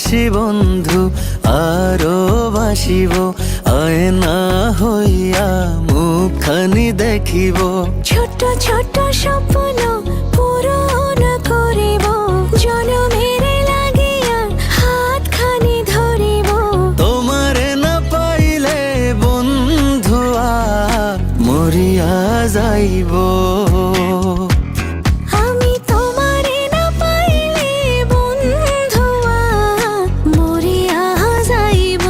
বাসি বন্ধু আরো বাসিব, আয়না হইয়া মুখখানি দেখিব। ছোট ছোট স্বপ্ন পূরণ করিব, জনমের লাগিয়া হাতখানি ধরিব। তোমারে না পাইলে বন্ধুয়া মরিয়া যাইব। আমি তোমারে না পাইলে বন্ধুয়া মরিয়া যাইব।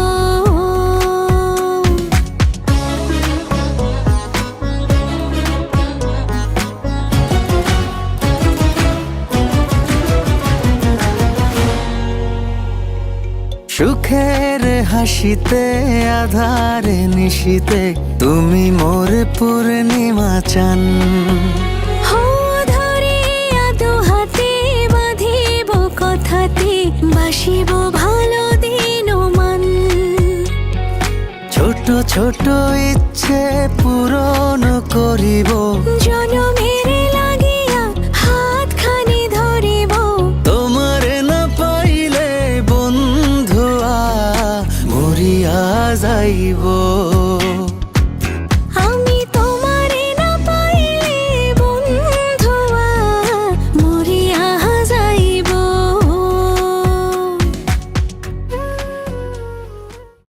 সুখের হাসিতে আধারে নিশিতে তুমি মোর পূর্ণিমা চান। হো ধরিয়া দুহাতে বাঁধিব কথাতে, বাসিব ভালো দিন ও মান। ছোট ছোট ইচ্ছে পূরণ করিব, জনমের লাগিয়া হাতখানি ধরিব। তোমারে না পাইলে বন্ধুয়া মরিয়া যাইব।